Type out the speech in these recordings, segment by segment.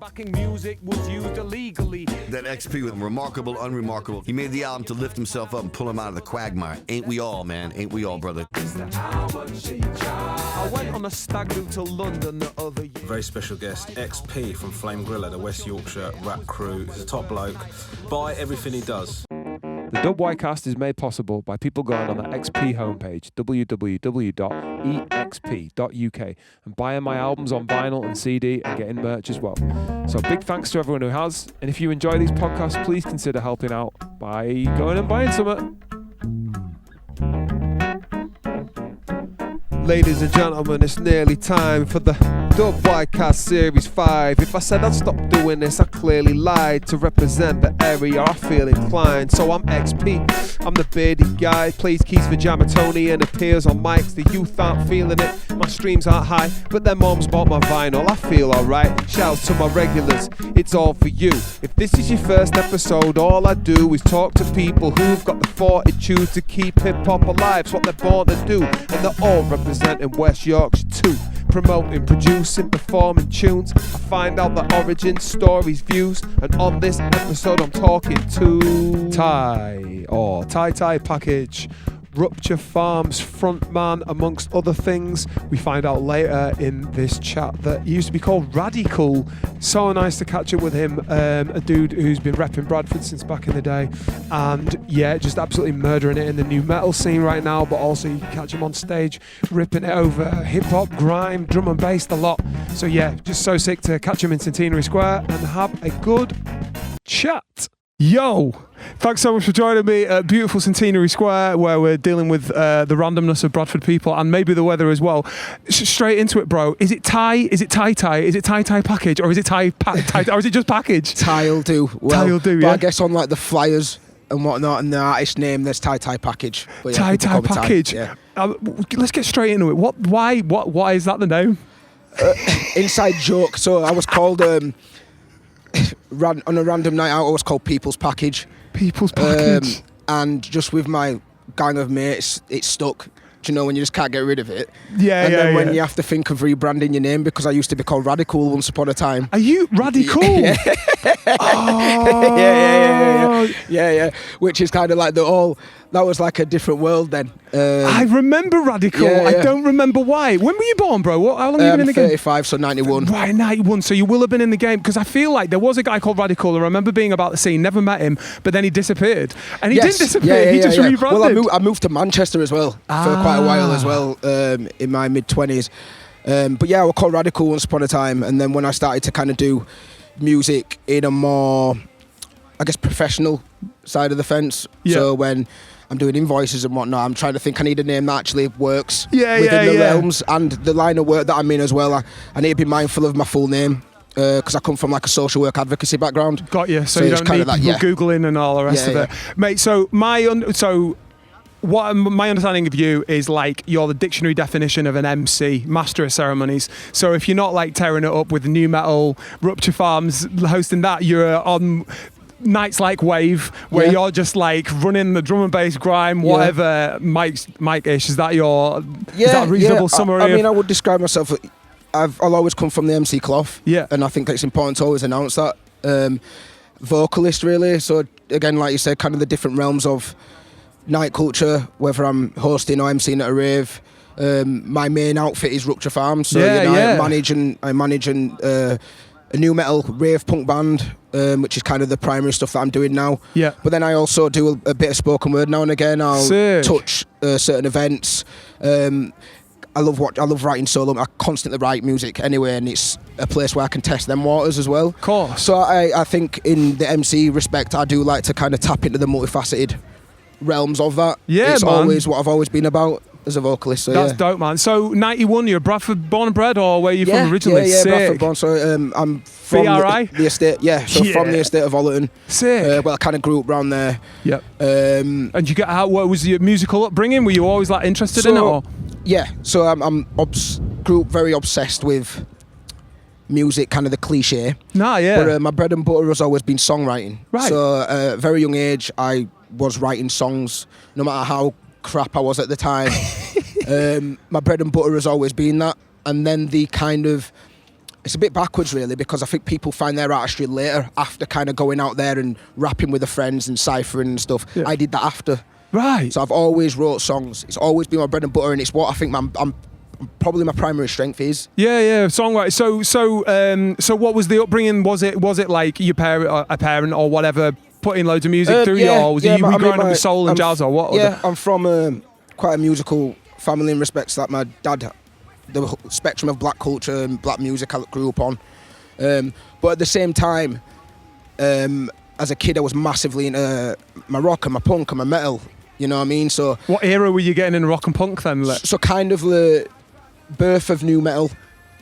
backing music was used illegally. That ExP was remarkable, unremarkable. He made the album to lift himself up and pull him out of the quagmire. Ain't we all, man? Ain't we all, brother? I went on a stag do to London the other year. Very special guest, ExP from Flame Griller, the West Yorkshire rap crew. He's a top bloke. Buy everything he does. The WYcast is made possible by people going on the XP homepage, www.exp.uk, and buying my albums on vinyl and CD and getting merch as well. So big thanks to everyone who has, and if you enjoy these podcasts, please consider helping out by going and buying some. Ladies and gentlemen, it's nearly time for the WYcast Series 5. If I said I'd stop doing this, I clearly lied. To represent the area, I feel inclined. So I'm XP, I'm the bearded guy. Plays keys for Jamatoni and appears on mics. The youth aren't feeling it, my streams aren't high, but their moms bought my vinyl, I feel alright. Shouts to my regulars, it's all for you. If this is your first episode, all I do is talk to people who've got the fortitude to keep hip-hop alive. It's what they're born to do, and they're all representing West Yorkshire too. Promoting, producing, performing tunes. I find out the origins, stories, views, and on this episode I'm talking to TyTy Package, Rupcha Farms frontman, amongst other things. We find out later in this chat that he used to be called RadiCool. So nice to catch up with him, a dude who's been repping Bradford since back in the day, and yeah, just absolutely murdering it in the new metal scene right now, but also you can catch him on stage ripping it over hip-hop, grime, drum and bass, a lot. So yeah, just so sick to catch him in Centenary Square and have a good chat. Yo, thanks so much for joining me at beautiful Centenary Square, where we're dealing with the randomness of Bradford people and maybe the weather as well. Straight into it, bro. Is it TyTy? Is it TyTy? Is it TyTy Package? Or is it Ty or is it just Package? Ty'll do. Well, Ty'll do, but yeah. I guess on like the flyers and whatnot and the artist name, there's TyTy Package. But yeah, TyTy Package. Yeah. Let's get straight into it. Why is that the name? Inside joke. So I was called on a random night out, I was called People's Package. People's Package. And just with my gang of mates, it stuck. Do you know when you just can't get rid of it? Yeah, and yeah, then when yeah. you have to think of rebranding your name, because I used to be called RadiCool once upon a time. Are you RadiCool? Yeah. Oh. Yeah. Which is kind of like that was like a different world then. I remember RadiCool. Yeah. I don't remember why. When were you born, bro? How long have you been in the game? 35, so 91. Right, 91. So you will have been in the game, because I feel like there was a guy called RadiCool. I remember being about the scene, never met him, but then he disappeared. And he didn't disappear, he just rebranded. Well, I moved to Manchester as well for quite a while as well, in my mid-20s. But yeah, I was called RadiCool once upon a time, and then when I started to kind of do music in a more, I guess, professional side of the fence, so when I'm doing invoices and whatnot, I'm trying to think I need a name that actually works within the realms and the line of work that I'm in as well. I need to be mindful of my full name, because I come from like a social work advocacy background. Got you. So you don't need people Googling and all the rest of it. Mate, so my understanding of you is like you're the dictionary definition of an MC, master of ceremonies. So if you're not like tearing it up with new metal, Rupcha Farms hosting that, you're on nights like Wave, where you're just like running the drum and bass, grime, whatever, Mike-ish. Is that is that a reasonable summary? I mean, I would describe myself, I'll always come from the MC cloth. Yeah. And I think it's important to always announce that. Vocalist, really. So again, like you said, kind of the different realms of night culture, whether I'm hosting or emceeing at a rave. My main outfit is Rupcha Farms, so I manage a new metal rave punk band, which is kind of the primary stuff that I'm doing now. Yeah. But then I also do a bit of spoken word now and again. I'll touch certain events. I love writing solo. I constantly write music anyway, and it's a place where I can test them waters as well. Of course. So I think in the MC respect, I do like to kind of tap into the multifaceted realms of that. Yeah, it's man. always what I've always been about as a vocalist. So that's dope, man. So 91, you're Bradford born and bred, or where are you from originally? Yeah, Bradford born. So I'm from the estate. Yeah, so from the estate of Allerton. Sick. Well, I kind of grew up around there. Yep. And you what was your musical upbringing? Were you always like interested in it? Or? Yeah. So grew up very obsessed with music, kind of the cliche. But my bread and butter has always been songwriting. Right. So at a very young age, I was writing songs, no matter how crap I was at the time. My bread and butter has always been that. And then the kind of it's a bit backwards really, because I think people find their artistry later, after kind of going out there and rapping with their friends and ciphering and stuff. Yeah. I did that after. Right. So I've always wrote songs. It's always been my bread and butter, and it's what I think I'm probably my primary strength is. Yeah, songwriting. So what was the upbringing? Was it like your a parent or whatever putting loads of music through you, or was you growing up with soul and jazz, or what? Yeah, I'm from quite a musical family in respects that my dad, the spectrum of black culture and black music I grew up on. But at the same time, as a kid, I was massively into my rock and my punk and my metal. You know what I mean? So what era were you getting in rock and punk then? So kind of the birth of new metal,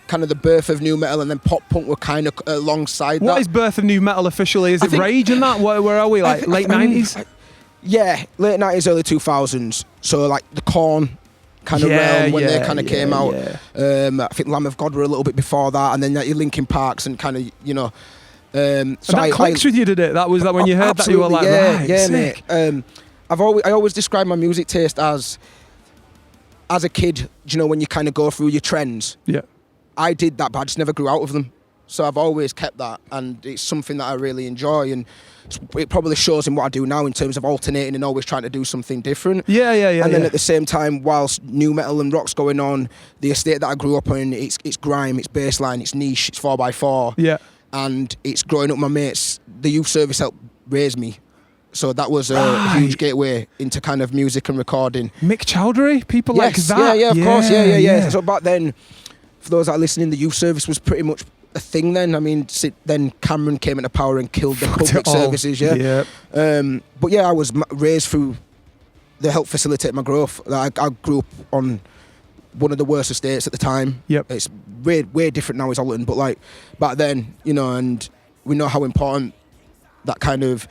and then pop punk were kind of alongside that. What is birth of new metal officially? Is it Rage and that? Where are we? Like late 90s? Yeah, late 90s, early 2000s. So like the Korn kind of realm when they kind of came out. I think Lamb of God were a little bit before that, and then your Linkin Parks and kind of, you know. So that clicks with you, did it? That was that when you heard that you were like, right, sick. Mate. I always describe my music taste as a kid, you know, when you kind of go through your trends. Yeah. I did that, but I just never grew out of them. So I've always kept that, and it's something that I really enjoy, and it probably shows in what I do now in terms of alternating and always trying to do something different. Yeah. And then at the same time, whilst new metal and rock's going on, the estate that I grew up in, it's grime, it's bassline, it's niche, it's 4x4. Yeah. And it's growing up my mates. The Youth Service helped raise me. So that was a huge gateway into kind of music and recording. Mick Chowdhury, people like that. Yeah, of course. Yeah. So back then, for those that are listening, the Youth Service was pretty much a thing then. I mean, then Cameron came into power and killed the public services, But yeah, I was raised through the help facilitate my growth. I grew up on one of the worst estates at the time. Yep. It's way different now, it's Allerton, but like back then, you know, and we know how important that kind of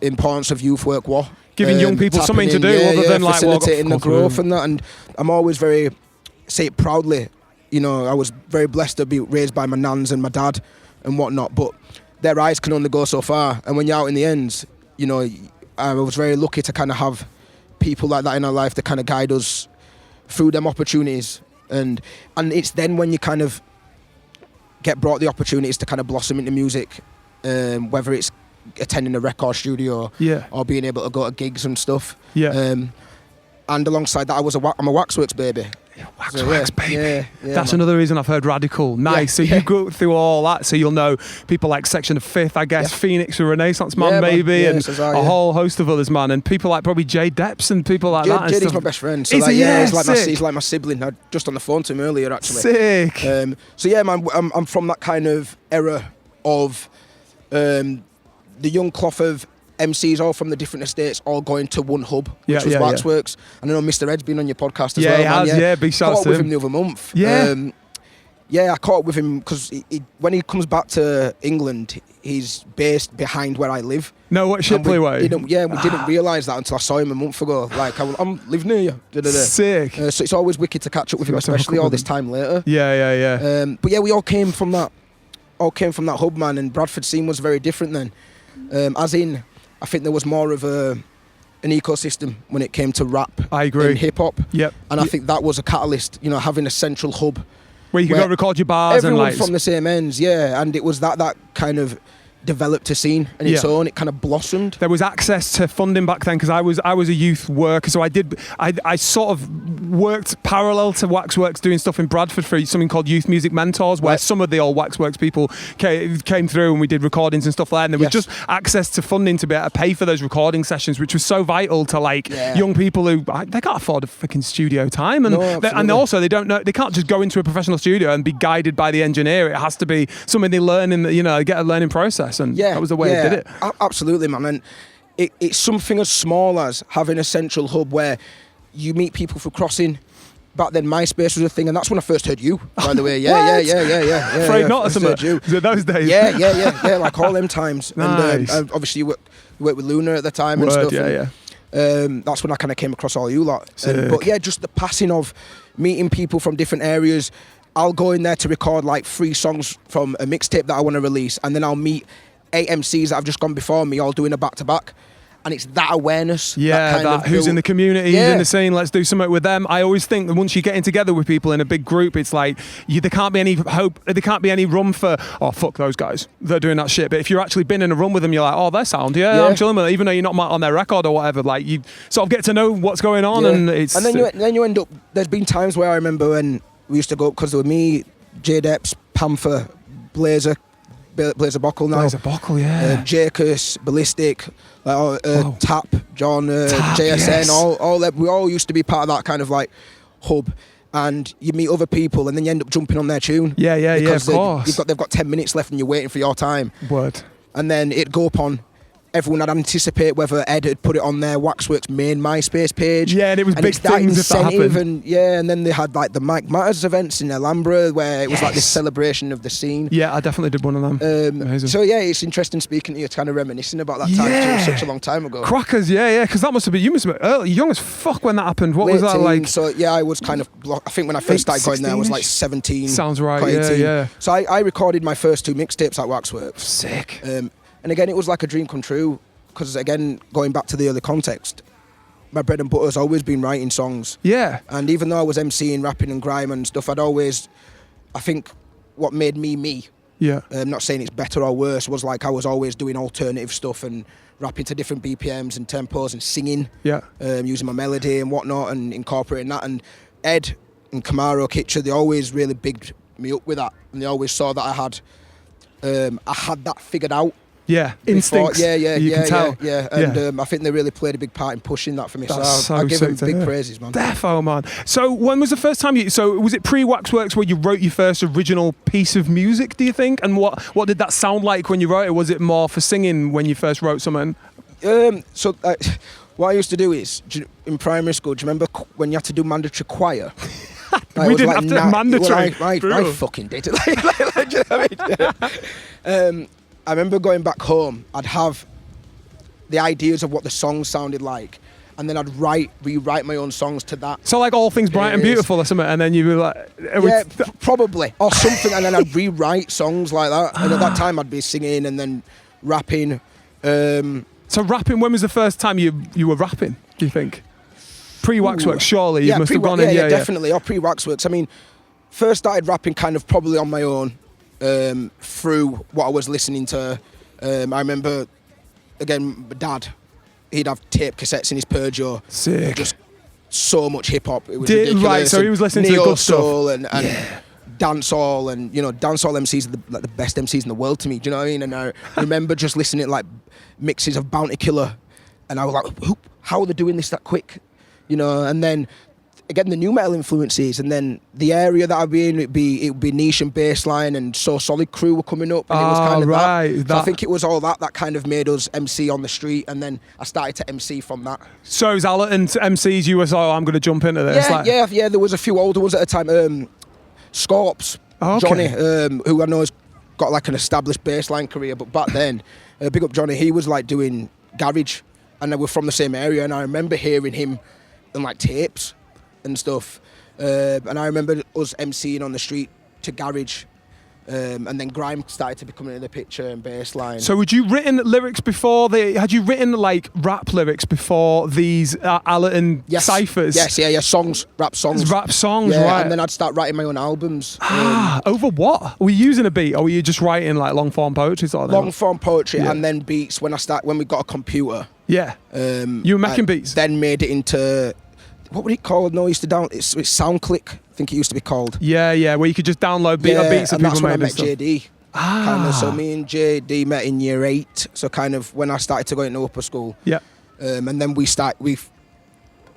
importance of youth work was. Giving young people something to do other than like facilitating the growth and that. And I'm always very, say it proudly, you know, I was very blessed to be raised by my nans and my dad and whatnot, but their eyes can only go so far. And when you're out in the ends, you know, I was very lucky to kind of have people like that in our life that kind of guide us through them opportunities. And it's then when you kind of get brought the opportunities to kind of blossom into music, whether it's attending a record studio or being able to go to gigs and stuff. And alongside that, I'm a Waxworks baby. Waxworks baby. Yeah, that's another reason I've heard RadiCool. Nice. You go through all that, so you'll know people like Section of Fifth, I guess, Phoenix, a Renaissance man, maybe, and a whole host of others, man, and people like probably Jae Depz and people like that. JD's my best friend. So he's like my sibling. I just on the phone to him earlier, actually. Sick. So yeah, man, I'm from that kind of era of the young cloth of MCs all from the different estates all going to one hub, which was Waxworks. And I know Mr. Ed's been on your podcast as well. He has, big shout out to him. I caught with him the other month. I caught with him because when he comes back to England, he's based behind where I live. No, what, Shipley way? We didn't realise that until I saw him a month ago. Like, I'm living near you. Sick. So it's always wicked to catch up with him, especially all this time later. But yeah, we all came from that hub, man, and Bradford scene was very different then. I think there was more of an ecosystem when it came to rap. I agree. And hip hop. Yep. And I think that was a catalyst, you know, having a central hub where you could go record your bars everyone and like from the same ends, and it was that kind of developed a scene on its own. It kind of blossomed. There was access to funding back then because I was a youth worker, so I sort of worked parallel to Waxworks doing stuff in Bradford for something called Youth Music Mentors, where some of the old Waxworks people came through and we did recordings and stuff like that, and there was just access to funding to be able to pay for those recording sessions, which was so vital to like young people who they can't afford a fucking studio time, and also they don't know, they can't just go into a professional studio and be guided by the engineer. It has to be something they learn in the, you know, get a learning process. And that was the way I did it. Absolutely, man. And it's something as small as having a central hub where you meet people for crossing. Back then, MySpace was a thing, and that's when I first heard you, by the way. Yeah. Afraid not, isn't it? Was it those days? Yeah, like all them times. Nice. And obviously, you worked with Luna at the time and stuff. That's when I kind of came across all you lot. But yeah, just the passing of meeting people from different areas. I'll go in there to record like 3 songs from a mixtape that I want to release, and then I'll meet 8 MCs that have just gone before me, all doing a back-to-back. And it's that awareness. Yeah, that who's in the community, who's in the scene, let's do something with them. I always think that once you're getting together with people in a big group, it's like, there can't be any hope, there can't be any room for, oh, fuck those guys, they're doing that shit. But if you're actually been in a room with them, you're like, oh, their sound, I'm chilling with it, even though you're not on their record or whatever. Like, you sort of get to know what's going on, and it's... And then you end up, there's been times where I remember when we used to go, because there were me, Jae Depz, Panther, Blazer Bockel now. Blazer Bockel, Jacus, Ballistic, Tap, John, JSN, all that. We all used to be part of that kind of like hub. And you meet other people, and then you end up jumping on their tune. Yeah, of course. They've got 10 minutes left, and you're waiting for your time. Word. And then it'd go up on. Everyone would anticipate whether Ed had put it on their Waxworks main MySpace page. Yeah, and it was big things if that happened. And then they had like the Mike Matters events in Alhambra where it was like this celebration of the scene. Yeah, I definitely did one of them. So yeah, it's interesting speaking to you, kind of reminiscing about that time. It was such a long time ago. Crackers, because that must have been, you must have been early, young as fuck when that happened. What was that like? So yeah, I was kind of, I think when I first started going there, I was like 17. Sounds right, yeah. So I recorded my first 2 mixtapes at Waxworks. Sick. And again, it was like a dream come true. Because again, going back to the early context, my bread and butter has always been writing songs. Yeah. And even though I was MCing, rapping and grime and stuff, I think what made me, I'm not saying it's better or worse, was like I was always doing alternative stuff and rapping to different BPMs and tempos and singing, using my melody and whatnot and incorporating that. And Ed and Camaro Kitcher, they always really bigged me up with that. And they always saw that I had that figured out. Yeah, instincts. You can tell. And I think they really played a big part in pushing that for me. That's so I give them big praises, man. Defo, man. So when was the first time was it pre-Waxworks where you wrote your first original piece of music, do you think? And what did that sound like when you wrote it? Was it more for singing when you first wrote something? What I used to do is, in primary school, do you remember when you had to do mandatory choir? We didn't have to do mandatory. I fucking did it. Do you know what I mean? I remember going back home, I'd have the ideas of what the songs sounded like, and then I'd rewrite my own songs to that. So like All Things Bright and Beautiful or something, and then you were like... probably. Or something, and then I'd rewrite songs like that. And at that time I'd be singing and then rapping. So rapping, when was the first time you were rapping, do you think? Pre-Waxworks, surely you must have gone in. Yeah, definitely. Or pre-Waxworks. I mean, first started rapping kind of probably on my own. Through what I was listening to. I remember, again, my dad, he'd have tape cassettes in his Peugeot. Sick. Just so much hip-hop. It was ridiculous. Right, so he was listening to the good stuff. Neo-soul and dancehall, and, dancehall MCs are the best MCs in the world to me, do you know what I mean? And I remember just listening to, like, mixes of Bounty Killer, and I was like, how are they doing this that quick? And then... Again, the new metal influences, and then the area that I'd be in, it would be Niche and Bassline and So Solid Crew were coming up, and it was kind of that. So I think it was all that kind of made us MC on the street, and then I started to MC from that. So it was Allerton MCs, you were like, I'm going to jump into this? Yeah, there was a few older ones at the time. Scorps, Johnny, who I know has got like an established Bassline career, but back then, big up Johnny, he was like doing garage, and they were from the same area, and I remember hearing him on like tapes and stuff, and I remember us MCing on the street to garage, and then grime started to become in the picture and bassline. So had you written lyrics before had you written like rap lyrics before these Allerton ciphers? Yes, rap songs, right. And then I'd start writing my own albums. Over what? Were you using a beat, or were you just writing like long form poetry sort of thing? Long form poetry, and then beats when we got a computer. Yeah. You were making beats. Then made it into, what would it called? No, it's SoundClick, I think it used to be called. Yeah, where you could just download beats that people made. And that's when I met JD. Kind of, so me and JD met in year 8. So kind of when I started to go into upper school. Yeah. And then we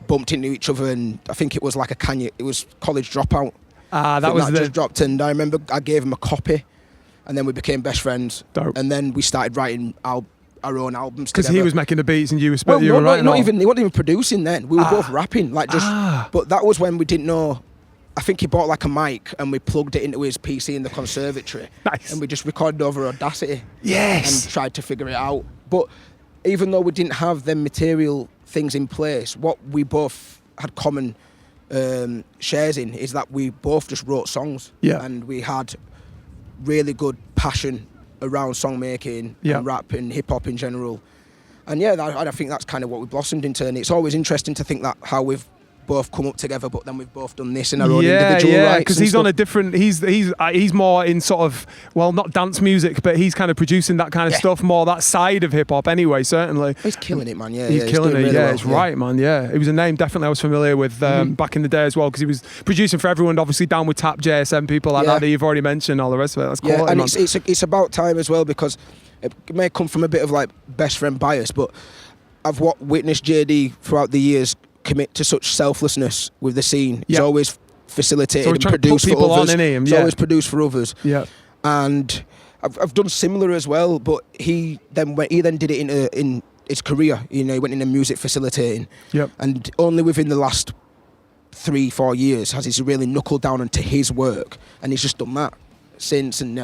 bumped into each other, and I think it was like it was College Dropout. Just dropped, and I remember I gave him a copy, and then we became best friends. Dope. And then we started writing our own albums because he was making the beats and you were writing. He wasn't even producing then. We were both rapping, like just. But that was when we didn't know. I think he bought like a mic and we plugged it into his PC in the conservatory. Nice. And we just recorded over Audacity. Yes. And tried to figure it out. But even though we didn't have them material things in place, what we both had common shares in is that we both just wrote songs. Yeah. And we had really good passion around song making and rap and hip hop in general. And yeah, I think that's kind of what we blossomed into. And it's always interesting to think that how we've both come up together, but then we've both done this in our own individual rights. Because he's on a different. He's more in sort of, well, not dance music, but he's kind of producing that kind of stuff, more that side of hip hop. Anyway, certainly. He's killing it, man. Yeah, he's killing it. Really yeah, well. it's right, man. Yeah, it was a name definitely I was familiar with back in the day as well, because he was producing for everyone. Obviously, down with Tap, JSM, people like that you've already mentioned, all the rest of it. That's quality, and man. it's about time as well, because it may come from a bit of like best friend bias, but I've witnessed JD throughout the years commit to such selflessness with the scene. He's always facilitated and produced for others. He's always produced for others. Yeah. And I've done similar as well, but he then did it in his career. You know, he went into music facilitating. Yep. And only within the last 3-4 years has he really knuckled down into his work, and he's just done that since. And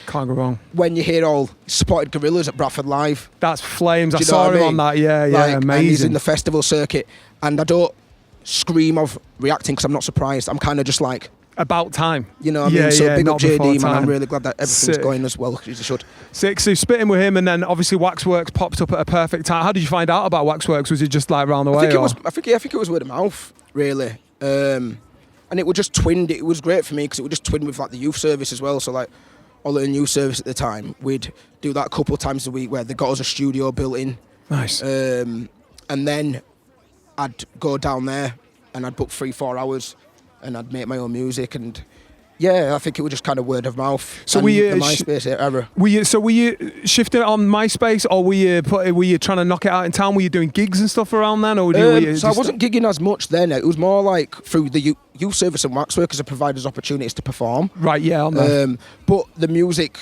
can't go wrong. When you hear all supported Gorillas at Bradford Live, that's flames. I saw him on that. Yeah, amazing. And he's in the festival circuit, and I don't scream of reacting because I'm not surprised. I'm kind of just like, about time. You know what I mean? So big up JD, man. I'm really glad that everything's going as well as it should. Sick. So spitting with him, and then obviously Waxworks popped up at a perfect time. How did you find out about Waxworks? Was it just like round the way? I think it was word of mouth, really. And it was just twinned. It was great for me because it was just twinned with like the youth service as well. So like Allerton Youth Service at the time, we'd do that a couple of times a week where they got us a studio built in. Nice. And then I'd go down there and I'd book 3-4 hours and I'd make my own music, and I think it was just kind of word of mouth. So the MySpace era. Were you shifting on MySpace, or were you trying to knock it out in town? Were you doing gigs and stuff around then, or so I wasn't gigging as much then. It was more like through the Youth Service and Waxworks that provided us opportunities to perform. Right. Yeah. On that. But the music,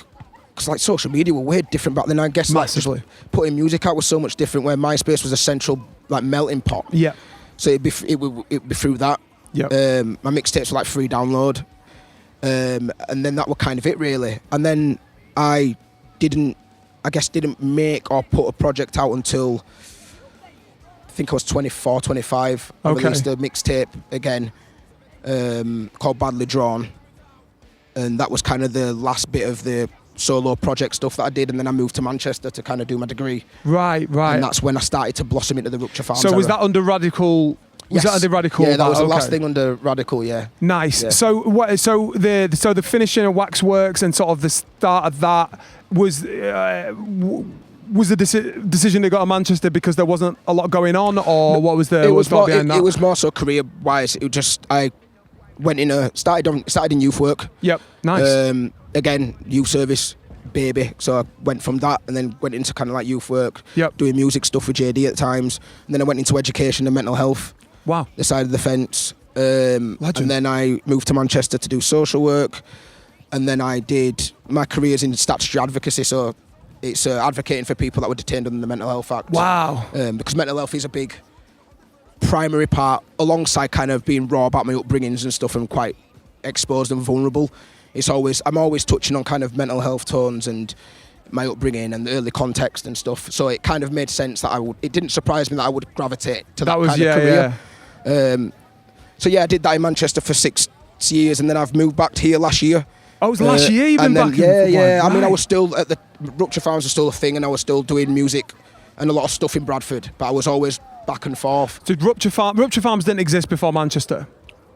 because like social media were weird different back then. I guess massively. Like just putting music out was so much different. Where MySpace was a central like melting pot. Yeah. So it'd be through that. Yeah. My mixtapes were like free download. And then that was kind of it really. And then I didn't make or put a project out until I think I was 24, 25. I released a mixtape again called Badly Drawn. And that was kind of the last bit of the solo project stuff that I did, and then I moved to Manchester to kind of do my degree. Right. And that's when I started to blossom into the Rupcha Farms. So was that under RadiCool? Was that under RadiCool? Yeah, that was the last thing under RadiCool. Yeah. Nice. Yeah. So the finishing of Waxworks and sort of the start of that was the decision to go to Manchester because there wasn't a lot going on, or what was the behind that? It was more so career wise. It just I went in started in youth work. Yep. Nice. Again, youth service baby. So I went from that and then went into kind of like youth work. Yep. Doing music stuff with JD at times, and then I went into education and mental health. Wow. The side of the fence. And then I moved to Manchester to do social work, and then I did my careers in statutory advocacy. So it's advocating for people that were detained under the Mental Health Act. Wow. Because mental health is a big primary part, alongside kind of being raw about my upbringings and stuff, and quite exposed and vulnerable. I'm always touching on kind of mental health tones and my upbringing and the early context and stuff. So it kind of made sense that it didn't surprise me that I would gravitate to that kind of career. Yeah. I did that in Manchester for 6 years, and then I've moved back to here last year. Oh, it was last year you've been back? Yeah. I mean, I was still at the Rupcha Farms was still a thing, and I was still doing music and a lot of stuff in Bradford, but I was always back and forth. So Rupcha Farms didn't exist before Manchester?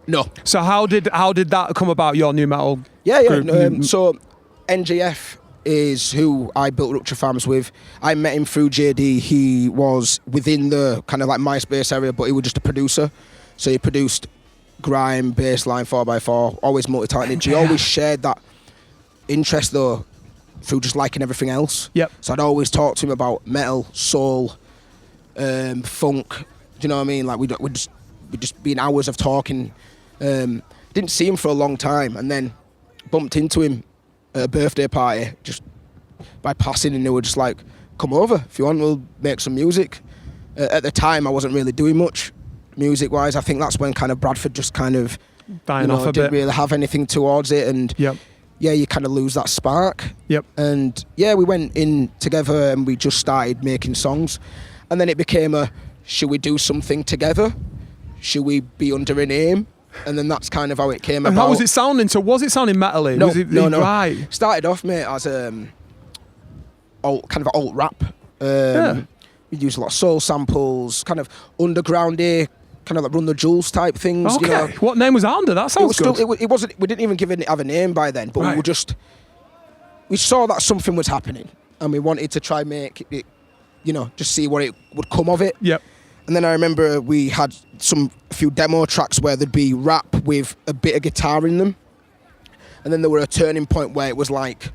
No. So how did that come about, your new metal group? So NGF is who I built Rupcha Farms with. I met him through JD. He was within the kind of like MySpace area, but he was just a producer. So he produced grime, bassline, 4x4, always multi-talented. He always shared that interest though through just liking everything else. Yep. So I'd always talk to him about metal, soul, funk. Do you know what I mean? Like we'd just be in hours of talking. Didn't see him for a long time, and then bumped into him at a birthday party just by passing, and they were just like, "Come over if you want. We'll make some music." At the time, I wasn't really doing much music-wise. I think that's when kind of Bradford just kind of dying off a bit. Didn't really have anything towards it, and you kind of lose that spark. Yep. And we went in together and we just started making songs, and then it became should we do something together? Should we be under a name? And then that's kind of how it came about. How was it sounding? So was it sounding metal-y? No. Right. Started off, mate, as kind of alt rap. We used a lot of soul samples, kind of undergroundy, kind of like Run the Jewels type things. Okay. You know? What name was that under? That sounds good. It wasn't. We didn't even have a name by then, but Right. we saw that something was happening, and we wanted to try make it, just see what it would come of it. Yep. And then I remember we had a few demo tracks where there'd be rap with a bit of guitar in them, and then there were a turning point where it was like,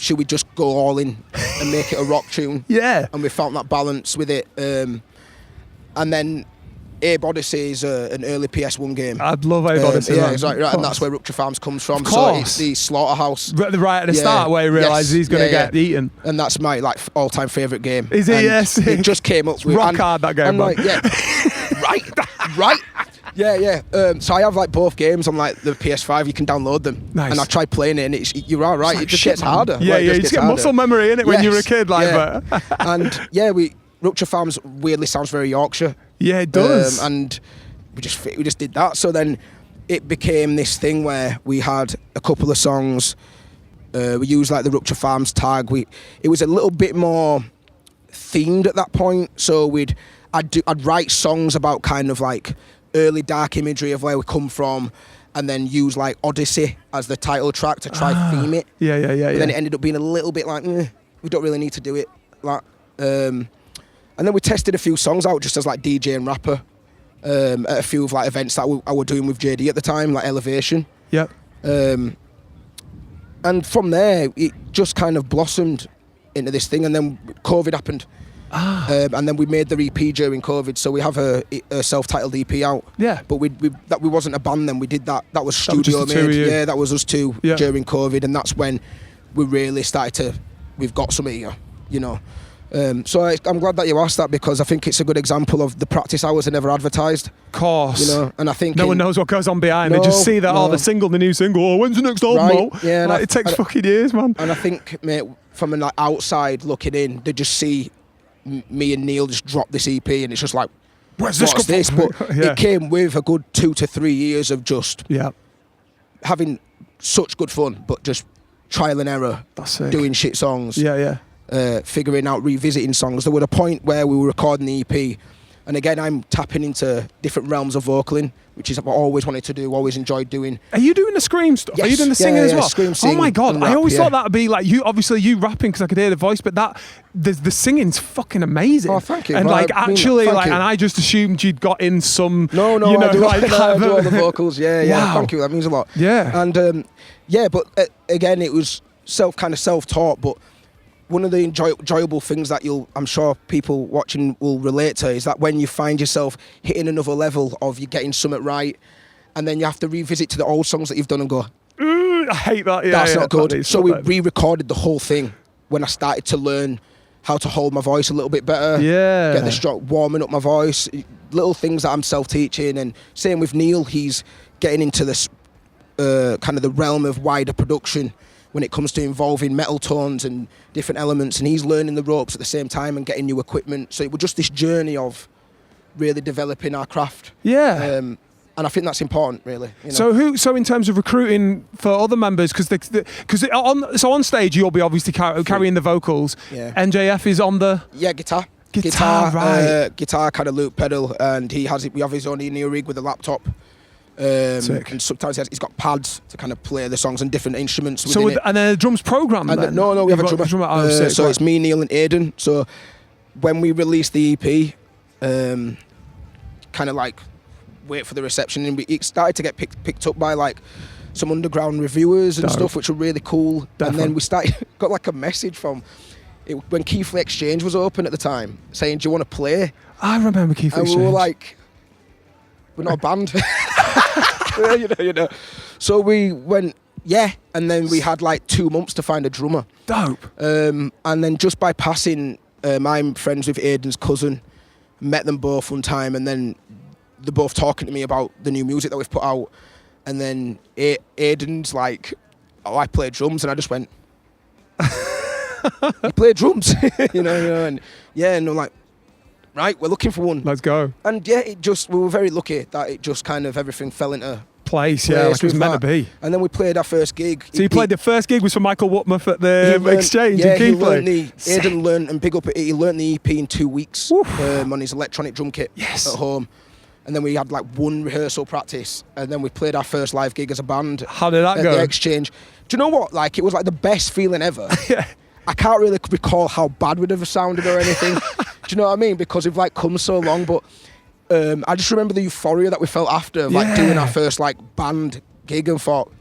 should we just go all in and make it a rock tune? Yeah. And we found that balance with it. And then Abe Odyssey is an early PS1 game. I'd love Abe Odyssey. Yeah, man. exactly right. And that's where Rupcha Farms comes from. Of So course. it's the slaughterhouse. Right at the start where he realises he's going to get eaten. And that's my all-time favourite game. Is it? And Yes. it just came up with rock hard, that game. I'm man. like, right. Yeah. So I have like both games on like the PS5. You can download them. Nice. And I tried playing it, and you're all right. Like, It just shit, gets man. harder. Yeah, Like, it you just just gets get muscle harder. memory in it when you're a Yes, kid, like. yeah. But And Rupcha Farms weirdly sounds very Yorkshire. yeah, it does. And we just did that. So then it became this thing where we had a couple of songs. We used like the Rupcha Farms tag. It was a little bit more themed at that point. So I'd write songs about kind of like early dark imagery of where we come from, and then use like Odyssey as the title track to try theme it. Yeah. But then it ended up being a little bit like, we don't really need to do it like. And then we tested a few songs out just as like DJ and rapper at a few of like events that I were doing with JD at the time, like Elevation. Yep. And from there, it just kind of blossomed into this thing. And then COVID happened. And then we made the EP during COVID, so we have a self-titled EP out. Yeah. But we wasn't a band then. We did that. That was That was studio just the two of made. you. Yeah, that was us two Yeah. during COVID, and that's when we really started to. We've got something here, So I'm glad that you asked that, because I think it's a good example of the practice hours are never advertised. Of course. And I think No one knows what goes on behind. They just see that, the new single. Oh, when's the next album Right, out? yeah, and Like, it takes fucking years, man. And I think, mate, from an outside looking in, they just see me and Neil just drop this EP, and it's just like, Where's what's this? But Yeah. it came with a good 2 to 3 years of just Yeah. having such good fun, but just trial and error, That's sick. doing shit songs, Yeah. figuring out, revisiting songs. There was a point where we were recording the EP, and again, I'm tapping into different realms of vocaling, which is what I always wanted to do, always enjoyed doing. Are you doing the scream stuff? Are you Yes. doing the singing Yeah, as yeah, well? scream, Oh sing, my god! and I rap, always yeah. thought that'd be like you. Obviously, you rapping because I could hear the voice, but the singing's fucking amazing. Oh, thank you. And Well, like I mean, actually, thank like, you. and I just assumed you'd got in some. No, you know, I do, like, I do all the vocals. Yeah. Wow. Thank you. That means a lot. Yeah. And but again, it was self-taught. But one of the enjoyable things that I'm sure people watching will relate to is that when you find yourself hitting another level of you getting something right, and then you have to revisit to the old songs that you've done and go, I hate that. Yeah, that's yeah, not good. that is So not we bad. re-recorded the whole thing when I started to learn how to hold my voice a little bit better. Yeah. Get the stroke, warming up my voice, little things that I'm self-teaching. And same with Neil, he's getting into this kind of the realm of wider production when it comes to involving metal tones and different elements, and he's learning the ropes at the same time and getting new equipment. So it was just this journey of really developing our craft. Yeah. And I think that's important, really. You know? So in terms of recruiting for other members, because on stage you'll be obviously carrying the vocals. Yeah. NJF is on the Guitar, right. Guitar kind of loop pedal, and we have his own in-ear rig with a laptop. Sick. And sometimes he's got pads to kind of play the songs and different instruments So within it. and then the drums program. And Then? no, we have You've a got drummer. Oh, sick, So right. it's me, Neil, and Aidan. So when we released the EP, kind of like wait for the reception, and it started to get picked up by like some underground reviewers and Dope. stuff, which were really cool. Definitely. And then we got like a message from when Keithley Exchange was open at the time, saying, "Do you want to play?" I remember Keith And we were like, "We're not a band." you know. So we went, yeah, and then we had like 2 months to find a drummer. dope. And then just by passing, I'm friends with Aidan's cousin, met them both one time, and then they're both talking to me about the new music that we've put out. And then Aidan's like, "Oh, I play drums," and I just went, "You play drums?" you know, and yeah, and I'm like, "Right, we're looking for one." Let's go. And yeah, we were very lucky that it just kind of everything fell into place, yeah, like it was meant to be. And then we played our first gig. So you played the first gig was for Michael Whitmuth at the Exchange in Keighley. Aidan learned, and big up, he learned the EP in 2 weeks on his electronic drum kit at home. And then we had like one rehearsal practice, and then we played our first live gig as a band. How did that go? At the Exchange. Do you know what? Like, it was like the best feeling ever. Yeah. I can't really recall how bad we'd ever sounded or anything. Do you know what I mean? Because we've like come so long, but I just remember the euphoria that we felt after like doing our first like band gig, and thought,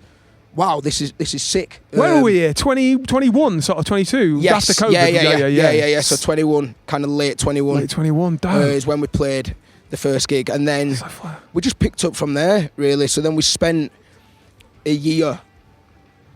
wow, this is sick. Where were we here? 21, sort of 22? Yes. After COVID? Yeah. So 21, kind of late 21. Late 21, damn. Is when we played the first gig, and then we just picked up from there, really. So then we spent a year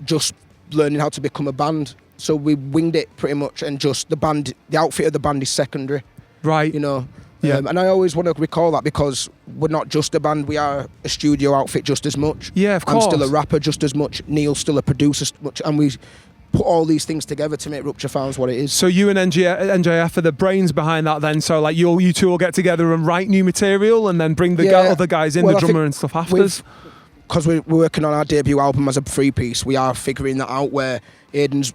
just learning how to become a band. So we winged it pretty much, and just the outfit of the band is secondary. Right. You know? Yeah. And I always want to recall that, because we're not just a band, we are a studio outfit just as much. Yeah, of course. I'm still a rapper just as much, Neil's still a producer much, and we put all these things together to make Rupcha Farms what it is. So you and NJF are the brains behind that then, so like you two will get together and write new material and then bring the other guys in, the drummer and stuff after? Because we're working on our debut album as a three-piece, we are figuring that out, where Aidan's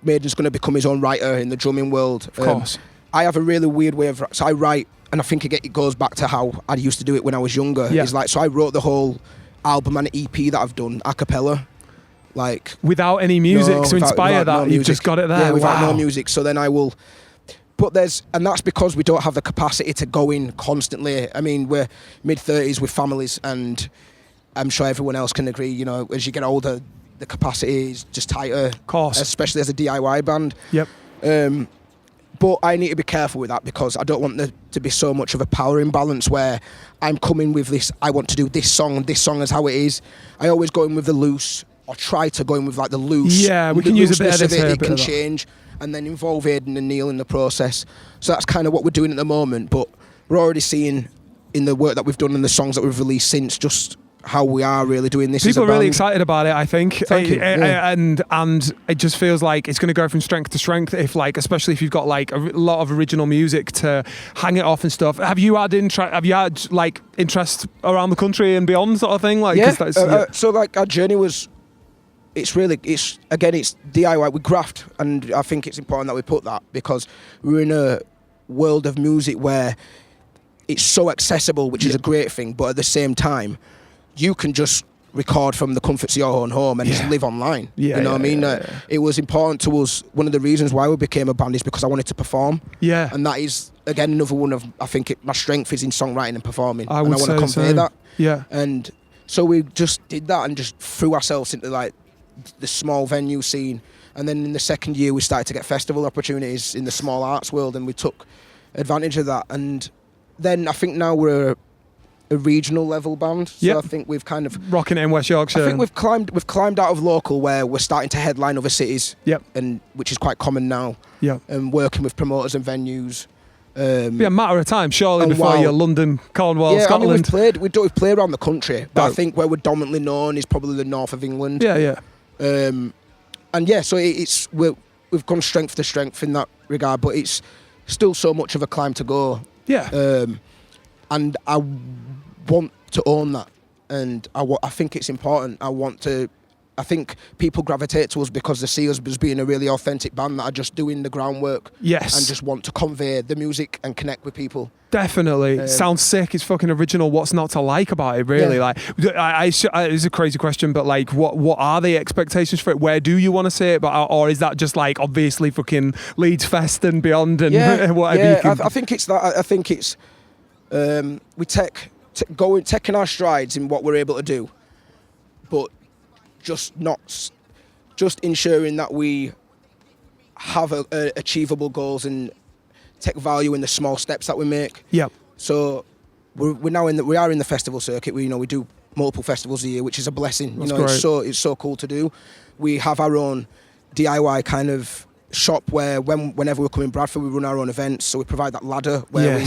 going to become his own writer in the drumming world. Of course. I have a really weird way of... So I write, and I think it goes back to how I used to do it when I was younger. Yeah. It's like, so I wrote the whole album and EP that I've done a cappella. Like, without any music to inspire that, you've just got it there. Yeah, without no music. So then I will... But and that's because we don't have the capacity to go in constantly. I mean, we're mid-30s with families, and I'm sure everyone else can agree, you know, as you get older, the capacity is just tighter. Of course. Especially as a DIY band. Yep. But I need to be careful with that, because I don't want there to be so much of a power imbalance where I'm coming with this, I want to do this song is how it is. I always go in with the loose, or try to go in with like the loose. Yeah, we can use a bit of it. It can that. change, and then involve Aidan and Neil in the process. So that's kind of what we're doing at the moment, but we're already seeing in the work that we've done and the songs that we've released since just how we are really doing this. People as a are really band. excited about it, I think. Thank you. And it just feels like it's going to go from strength to strength, if like, especially if you've got like a lot of original music to hang it off and stuff. Have you had like interest around the country and beyond, sort of thing? Like, so like our journey was, it's DIY with graft, and I think it's important that we put that, because we're in a world of music where it's so accessible, which is a great thing, but at the same time, you can just record from the comforts of your own home and just live online. You know what I mean? It was important to us. One of the reasons why we became a band is because I wanted to perform. Yeah. And that is, again, another one of, I think my strength is in songwriting and performing. I want to convey that. Yeah. And so we just did that and just threw ourselves into like the small venue scene. And then in the second year, we started to get festival opportunities in the small arts world, and we took advantage of that. And then I think now we're a regional level band, so I think we've kind of rocking it in West Yorkshire. I think we've climbed out of local, where we're starting to headline other cities. And which is quite common now. And working with promoters and venues. Be a matter of time, surely, before you're London, Cornwall, Scotland. I mean, we've played around the country, but I think where we're dominantly known is probably the north of England. So we've gone strength to strength in that regard, but it's still so much of a climb to go. And I want to own that, and I think it's important. I think people gravitate to us because they see us as being a really authentic band that are just doing the groundwork. Yes. And just want to convey the music and connect with people. Definitely. Sounds sick. It's fucking original. What's not to like about it, really? Like, it's a crazy question, but like, what are the expectations for it? Where do you want to see it? But or is that just like obviously fucking Leeds Fest and beyond and whatever? Yeah, I think it's that. I think it's we taking our strides in what we're able to do, but just ensuring that we have achievable goals and take value in the small steps that we make. So we are in the festival circuit. We do multiple festivals a year, which is a blessing. That's great. It's so cool to do. We have our own DIY kind of shop where whenever we're coming to Bradford, we run our own events. So we provide that ladder where we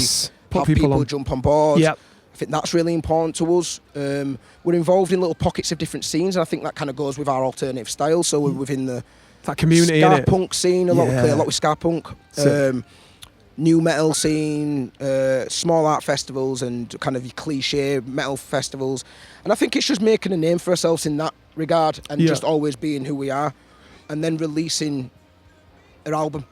have people jump on board. I think that's really important to us. We're involved in little pockets of different scenes, and I think that kind of goes with our alternative style. So we're within that community, ska punk scene. We play a lot with ska punk. new metal scene, small art festivals, and kind of your cliche metal festivals. And I think it's just making a name for ourselves in that regard, and just always being who we are, and then releasing an album.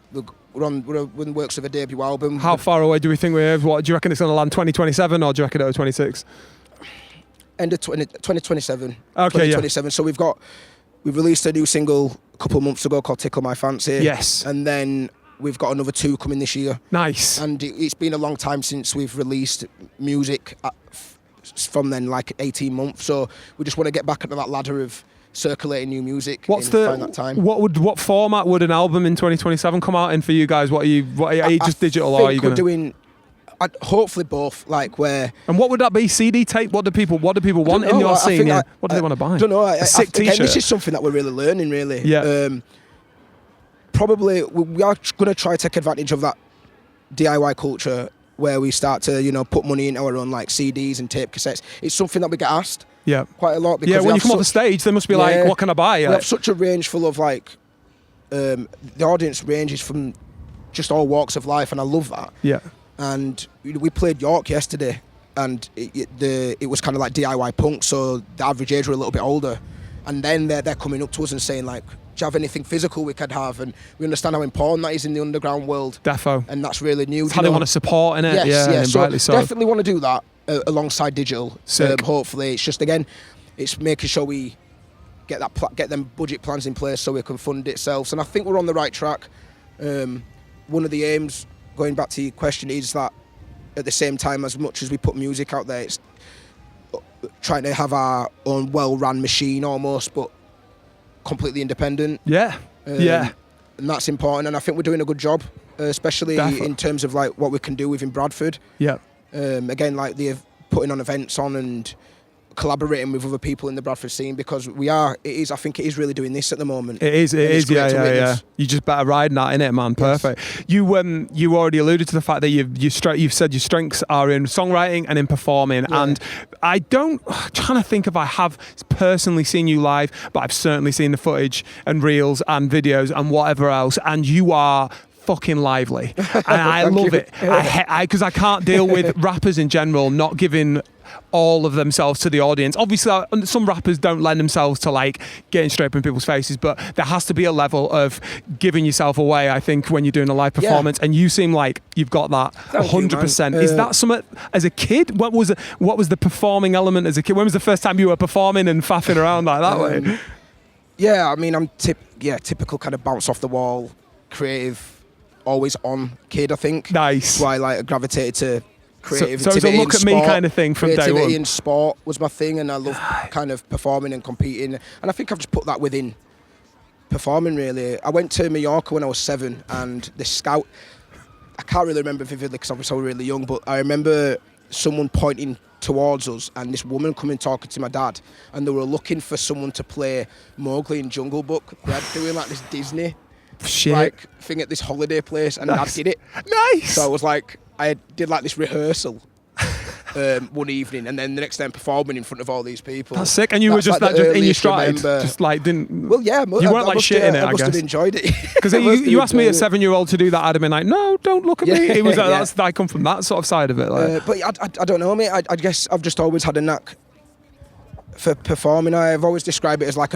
We're in the works of a debut album. How far away do we think we're? What do you reckon it's going to land? 2027 or do you reckon it'll 26? End of 2027. Okay, 2027. So we've released a new single a couple of months ago called Tickle My Fancy. Yes. And then we've got another 2 coming this year. Nice. And it's been a long time since we've released music from then, like 18 months. So we just want to get back into that ladder of circulating new music. Find that time. What format would an album in 2027 come out in for you guys? Are you just digital, or are you we're doing hopefully both, like where. And what would that be? CD tape? What do people want in your scene? What do they want to buy? I don't know. A sick t-shirt. Again, this is something that we're really learning, really. Yeah. Probably we are going to try to take advantage of that DIY culture where we start to put money into our own like CDs and tape cassettes. It's something that we get asked quite a lot. Because when you come off the stage, they must be like, what can I buy? We have such a range full of like, the audience ranges from just all walks of life, and I love that. Yeah. And we played York yesterday, and it was kind of like DIY punk, so the average age were a little bit older. And then they're coming up to us and saying like, do you have anything physical we could have? And we understand how important that is in the underground world. Defo. And that's really new. It's how they want to support in it. Yes. So rightly so. Definitely want to do that alongside digital. Hopefully, it's just it's making sure we get them budget plans in place so we can fund it ourselves. And I think we're on the right track. One of the aims, going back to your question, is that at the same time, as much as we put music out there, it's trying to have our own well-run machine almost, but completely independent. Yeah. And that's important, and I think we're doing a good job, especially in terms of like what we can do within Bradford. Yeah. Again, like they're putting on events on and collaborating with other people in the Bradford scene, because I think it is really doing this at the moment. It is, yeah. You just better riding that, innit, man? Perfect. Yes. You already alluded to the fact that you've said your strengths are in songwriting and in performing, and I'm trying to think if I have personally seen you live, but I've certainly seen the footage and reels and videos and whatever else, and you are fucking lively, and I love it. Because I can't deal with rappers in general not giving all of themselves to the audience. Obviously, some rappers don't lend themselves to like getting straight up in people's faces, but there has to be a level of giving yourself away, I think, when you're doing a live performance, and you seem like you've got that 100%. Is that something as a kid? What was the performing element as a kid? When was the first time you were performing and faffing around like that way? Yeah, I mean, I'm typical kind of bounce off the wall, creative, always on kid, I think. Nice. So I like gravitated to creativity. So it's a look at me kind of thing from day one. Creativity in sport was my thing, and I love kind of performing and competing. And I think I've just put that within performing, really. I went to Mallorca when I was 7, and the scout, I can't really remember vividly because obviously I was really young, but I remember someone pointing towards us and this woman coming talking to my dad, and they were looking for someone to play Mowgli in Jungle Book. They're doing like this Disney like thing at this holiday place, and I did it. Nice. So I was like, I did like this rehearsal one evening, and then the next day I'm performing in front of all these people. That's sick. And you were just like in your stride, just like didn't. Well, yeah, you weren't like shitting it. I must guess have enjoyed it. Because you asked me a 7-year-old to do that, I'd have been like, no, don't look at me. It was like, I come from that sort of side of it. Like. But I don't know, mate. I guess I've just always had a knack for performing. I've always described it as like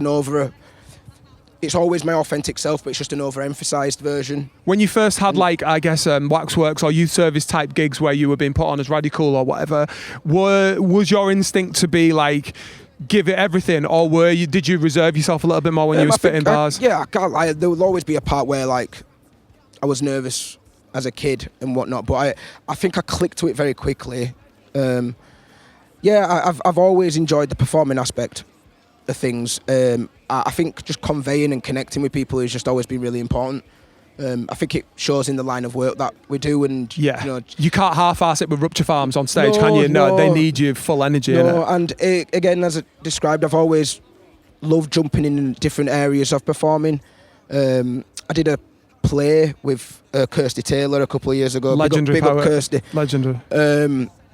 it's always my authentic self, but it's just an overemphasized version. When you first had like, I guess, Waxworks or youth service type gigs where you were being put on as RadiCool or whatever, was your instinct to be like, give it everything, or did you reserve yourself a little bit more when you were spitting bars? I can't lie. There will always be a part where like I was nervous as a kid and whatnot, but I think I clicked to it very quickly. I've always enjoyed the performing aspect of things. I think just conveying and connecting with people has just always been really important. I think it shows in the line of work that we do, and you can't half-ass it with Rupcha Farms on stage, can you? No, they need you full energy. And again, as I described, I've always loved jumping in different areas of performing. I did a play with Kirsty Taylor a couple of years ago. Legendary big up Kirsty. Legendary.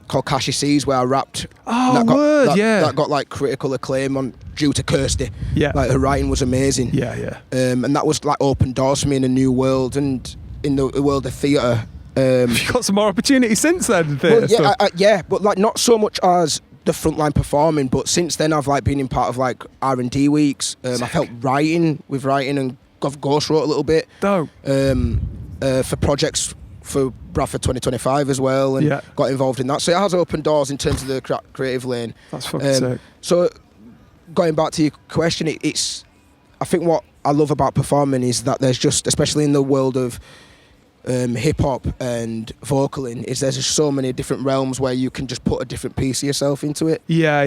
Called Cashy Seas, where I rapped. That got like critical acclaim due to Kirsty. Yeah. Like her writing was amazing. Yeah. And that was like opened doors for me in a new world, and in the world of theatre. You've got some more opportunities since then. Well, yeah, but like not so much as the frontline performing, but since then I've like been in part of like R&D weeks. I've helped writing and I've ghost wrote a little bit. Dope. For projects for Bradford 2025 as well, and got involved in that. So it has opened doors in terms of the creative lane. That's fucking sick. So going back to your question, it's I think what I love about performing is that there's just, especially in the world of hip hop and vocaling, is there's just so many different realms where you can just put a different piece of yourself into it. Yeah.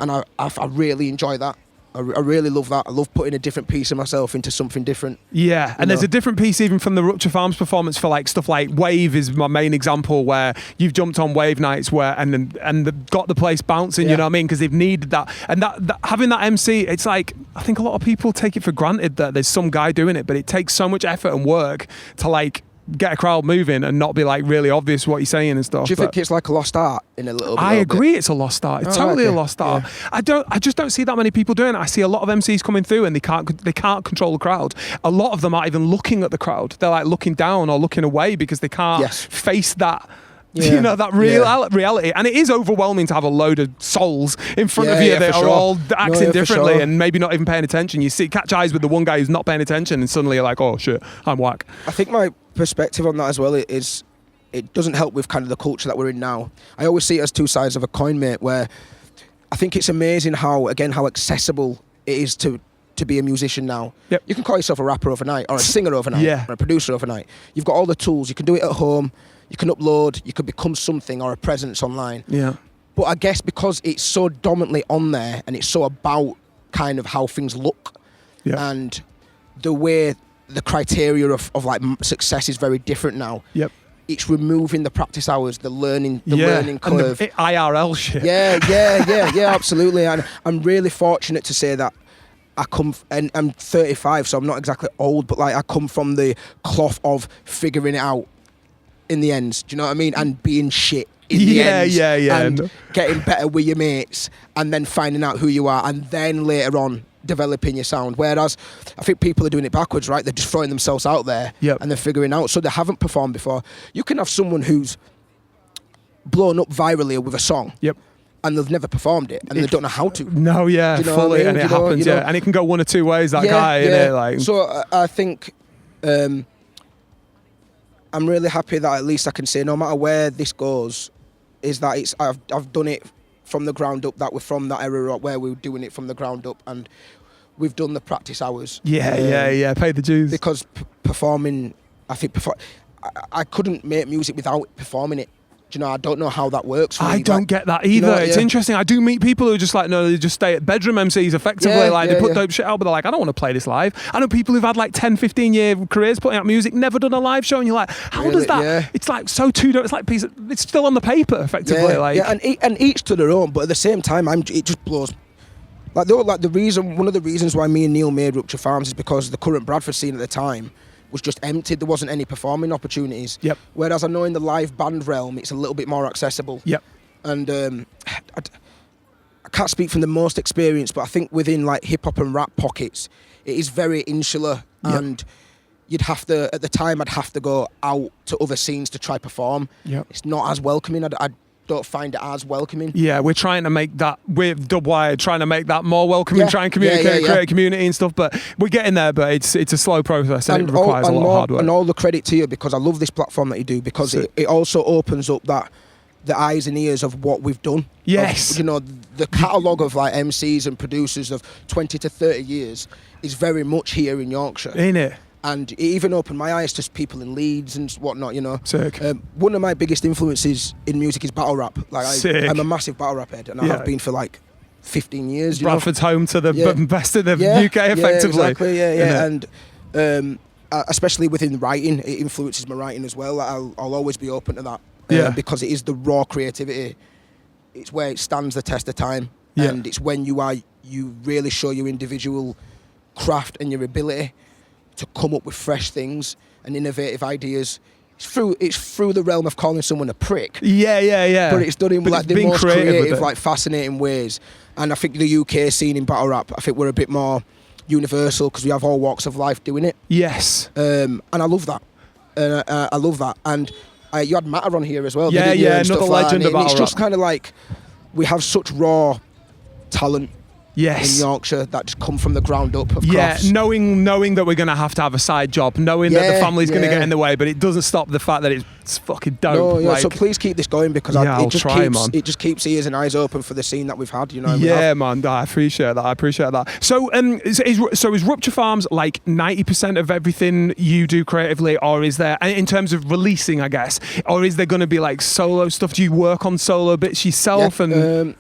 And I really enjoy that. I really love that. I love putting a different piece of myself into something different. Yeah, and there's a different piece even from the Rupcha Farms performance for like stuff like Wave is my main example, where you've jumped on Wave nights where and got the place bouncing. You know what I mean? Because they've needed that, and that having that MC, it's like I think a lot of people take it for granted that there's some guy doing it, but it takes so much effort and work to like get a crowd moving and not be like really obvious what you're saying and stuff. Do you think it's like a lost art in a little bit? I agree, it's a lost art. It's totally a lost art. Yeah. I just don't see that many people doing it. I see a lot of MCs coming through and they can't control the crowd. A lot of them aren't even looking at the crowd. They're like looking down or looking away because they can't face that. You know, that reality. And it is overwhelming to have a load of souls in front of you that are all acting differently and maybe not even paying attention. You catch eyes with the one guy who's not paying attention and suddenly you're like, oh shit, I'm whack. I think my perspective on that as well is it doesn't help with kind of the culture that we're in now. I always see it as two sides of a coin, mate, where I think it's amazing how accessible it is to be a musician now. Yep. You can call yourself a rapper overnight or a singer overnight or a producer overnight. You've got all the tools. You can do it at home. You can upload, you can become something or a presence online. Yeah. But I guess because it's so dominantly on there and it's so about kind of how things look and the way the criteria of like success is very different now. Yep. It's removing the practice hours, the learning curve. And the IRL shit. Yeah, absolutely. And I'm really fortunate to say that and I'm 35, so I'm not exactly old, but like I come from the cloth of figuring it out in the ends, do you know what I mean? And being shit in the ends. And getting better with your mates and then finding out who you are and then later on developing your sound. Whereas I think people are doing it backwards, right? They're just throwing themselves out there and they're figuring out. So they haven't performed before. You can have someone who's blown up virally with a song. And they've never performed it, and they don't know how to. No, Do you know fully, what I mean? and it happens, and it can go one or two ways. That guy, like. So I think I'm really happy that at least I can say, no matter where this goes, is that I've done it from the ground up. That we're from that era where we were doing it from the ground up, and we've done the practice hours. Pay the dues. Because performing, I think I couldn't make music without performing it. Do you know, I don't know how that works for me. I don't get that either. You know, it's interesting. I do meet people who are just like, no, they just stay at bedroom MCs effectively. They put dope shit out, but they're like, I don't want to play this live. I know people who've had like 10, 15 year careers putting out music, never done a live show, and you're like, how does that? Yeah. It's like so it's like it's still on the paper effectively. And each to their own, but at the same time, it just blows. One of the reasons why me and Neil made Rupcha Farms is because the current Bradford scene at the time was just empty. There wasn't any performing opportunities. Whereas I know in the live band realm, it's a little bit more accessible. And I can't speak from the most experience, but I think within like hip hop and rap pockets, it is very insular. And you'd have to, at the time, I'd have to go out to other scenes to try perform. It's not as welcoming. I don't find it as welcoming. We're trying to make that with WY, trying to make that more welcoming, try and communicate, create a community and stuff, but we're getting there, but it's a slow process and it requires a lot of hard work. And all the credit to you, because I love this platform that you do, because it also opens up the eyes and ears of what we've done. Yes. The catalogue of like MCs and producers of 20 to 30 years is very much here in Yorkshire. Ain't it? And it even opened my eyes to people in Leeds and whatnot, Sick. One of my biggest influences in music is battle rap. I'm a massive battle rap head, and I have been for like 15 years. Bradford's home to the best of the UK, effectively. And especially within writing, it influences my writing as well. I'll always be open to that, because it is the raw creativity. It's where it stands the test of time, and it's when you really show your individual craft and your ability to come up with fresh things and innovative ideas. It's through the realm of calling someone a prick. But it's done in like the most creative, like fascinating ways. And I think the UK scene in battle rap, I think we're a bit more universal because we have all walks of life doing it. Yes. And I love that. I love that. And You had Matter on here as well. Yeah, didn't you, yeah, and another stuff like legend that. of And it's battle just kind of like we have such raw talent Yes. in Yorkshire that just come from the ground up of Yeah, crafts. knowing that we're going to have a side job, knowing that the family's going to get in the way, but it doesn't stop the fact that it's fucking dope. No, like, so please keep this going because I'll try, man. it just keeps ears and eyes open for the scene that we've had. You know. Yeah, man, I appreciate that. So, is Rupcha Farms like 90% of everything you do creatively, or is there, in terms of releasing, I guess, or is there going to be like solo stuff? Do you work on solo bits yourself? Yeah,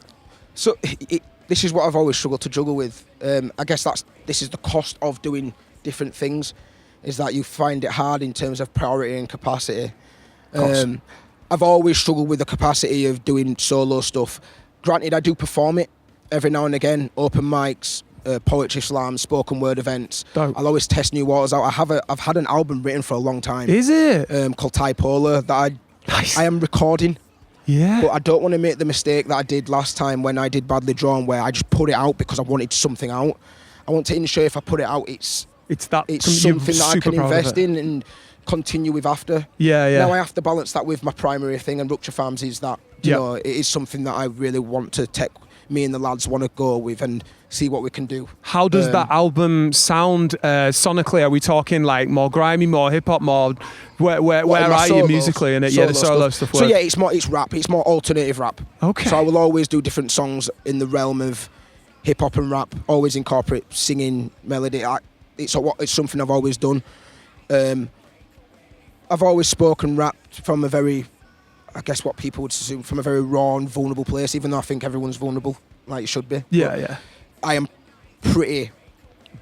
this is what I've always struggled to juggle with. I guess this is the cost of doing different things, is that you find it hard in terms of priority and capacity. I've always struggled with the capacity of doing solo stuff. Granted, I do perform it every now and again, open mics, poetry slams, spoken word events. Dope. I'll always test new waters out. I've had an album written for a long time. Is it? Called TyPolar that I am recording. Yeah. But I don't want to make the mistake that I did last time when I did Badly Drawn, where I just put it out because I wanted something out. I want to ensure if I put it out, it's something that I can invest in and continue with after. Yeah. Now I have to balance that with my primary thing, and Rupcha Farms is that, you know, it is something that I really want to take. Me and the lads want to go with and see what we can do. How does that album sound sonically? Are we talking like more grimy, more hip hop, more? Where are you musically in it? Yeah, the solo stuff. So yeah, it's rap. It's more alternative rap. Okay. So I will always do different songs in the realm of hip hop and rap. Always incorporate singing, melody. It's something I've always done. I've always spoken rap from a very, I guess what people would assume, from a very raw and vulnerable place, even though I think everyone's vulnerable, like it should be. Yeah. I am pretty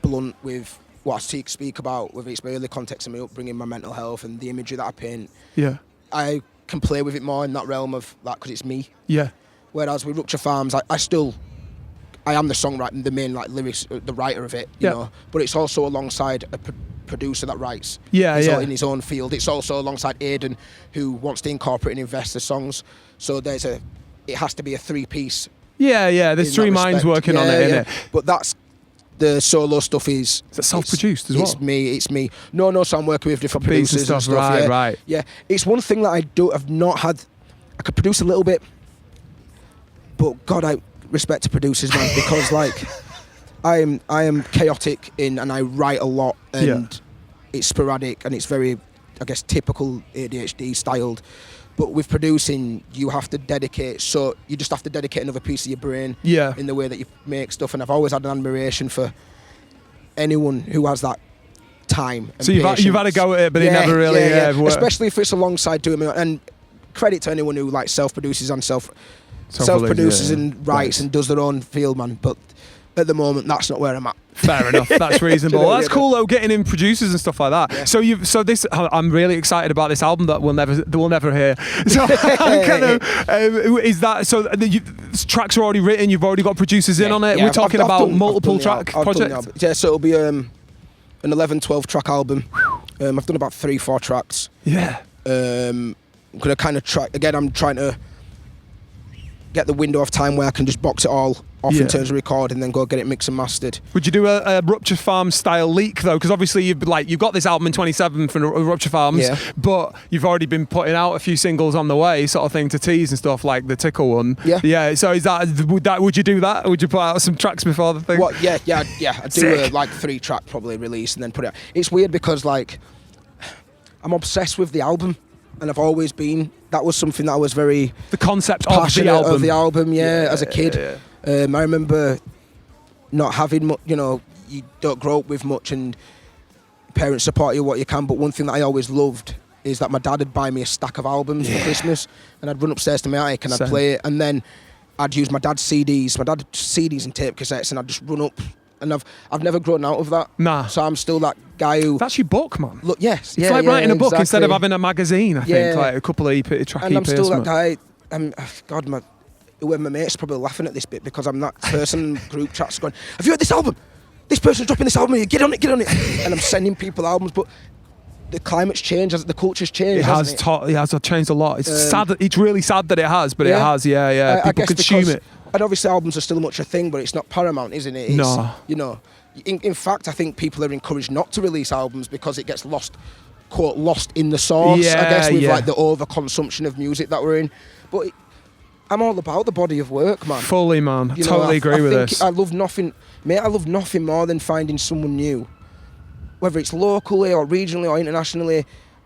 blunt with what I speak about, whether it's my early context of my upbringing, my mental health, and the imagery that I paint. Yeah. I can play with it more in that realm of that because it's me. Yeah. Whereas with Rupcha Farms, I am the songwriter, the main lyrics, the writer of it, you know. But it's also alongside a producer that writes. In his own field. It's also alongside Aidan, who wants to incorporate and invest the songs. So it has to be a three-piece. Yeah. There's three minds working on it, innit? But that's the solo stuff is. Is it self-produced as well? It's me. No. So I'm working with different producers and stuff. Right. Yeah, it's one thing that I've not had. I could produce a little bit, but God, I respect to producers, man, because like I am chaotic and I write a lot, and it's sporadic and it's very, I guess, typical ADHD styled. But with producing, you have to dedicate. So you just have to dedicate another piece of your brain. Yeah. In the way that you make stuff, and I've always had an admiration for anyone who has that time. And so you've had a go at it, but it never really. Especially if it's alongside doing it. And credit to anyone who like self-produces and self-produces and writes and does their own field, man. But at the moment, that's not where I'm at. Fair enough. That's reasonable. Well, that's cool though, getting in producers and stuff like that. Yeah. I'm really excited about this album that we'll never hear. So is that so? The tracks are already written. You've already got producers in on it. We're talking about multiple track projects. Yeah, so it'll be an 11-12 track album. I've done about 3-4 tracks. Yeah. I'm gonna kind of try again. I'm trying to get the window of time where I can just box it all off in terms of recording and then go get it mixed and mastered. Would you do a Rupcha Farms style leak though? Because obviously you've got this album in 27 for Rupcha Farms, but you've already been putting out a few singles on the way, sort of thing, to tease and stuff, like the Tickle one. Yeah. So would you do that? Would you put out some tracks before the thing? Yeah. I'd do a 3-track probably release and then put it out. It's weird because like I'm obsessed with the album. And I've always been. That was something that I was very the concept passionate of the album. As a kid. I remember not having much. You know, you don't grow up with much, and parents support you what you can. But one thing that I always loved is that my dad would buy me a stack of albums for Christmas, and I'd run upstairs to my attic and I'd play it, and then I'd use my dad's CDs and tape cassettes, and I'd just run up. And I've never grown out of that. Nah. So I'm still that guy who. That's your book, man. Look, yes. It's like writing a book instead of having a magazine. I think like a couple of track EPs. And I'm still that guy. Whoever my mate's probably laughing at this bit because I'm that person in group chats going, "Have you heard this album? This person's dropping this album. Get on it." And I'm sending people albums, but the climate's changed, the culture's changed. It has changed a lot. It's sad. It's really sad that it has, but it has. Yeah. People consume it. And obviously albums are still much a thing, but it's not paramount, isn't it? No. You know, in fact, I think people are encouraged not to release albums because it gets lost quote lost in the sauce, Yeah, I guess, with yeah. like the overconsumption of music that we're in. But I'm all about the body of work, man. Fully, man. You know, Totally agree with think this. I love nothing, mate. I love nothing more than finding someone new, whether it's locally or regionally or internationally,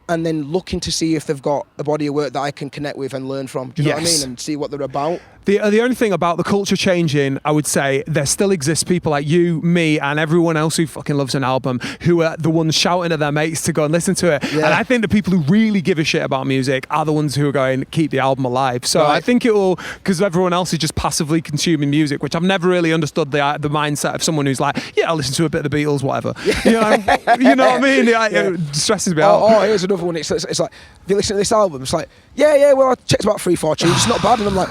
and then looking to see if they've got a body of work that I can connect with and learn from. Do you know what I Yes. mean? And see what they're about. The only thing about the culture changing, I would say, there still exists people like you, me, and everyone else who fucking loves an album, who are the ones shouting at their mates to go and listen to it. Yeah. And I think the people who really give a shit about music are the ones who are going, keep the album alive. So Right. I think it will, because everyone else is just passively consuming music, which I've never really understood the mindset of someone who's like, yeah, I'll listen to a bit of the Beatles, whatever. You know what I mean? It stresses me out. Oh, here's another one. It's like, have you listened to this album? It's like, yeah, well, I checked about 3-4 tunes. It's not bad. And I'm like,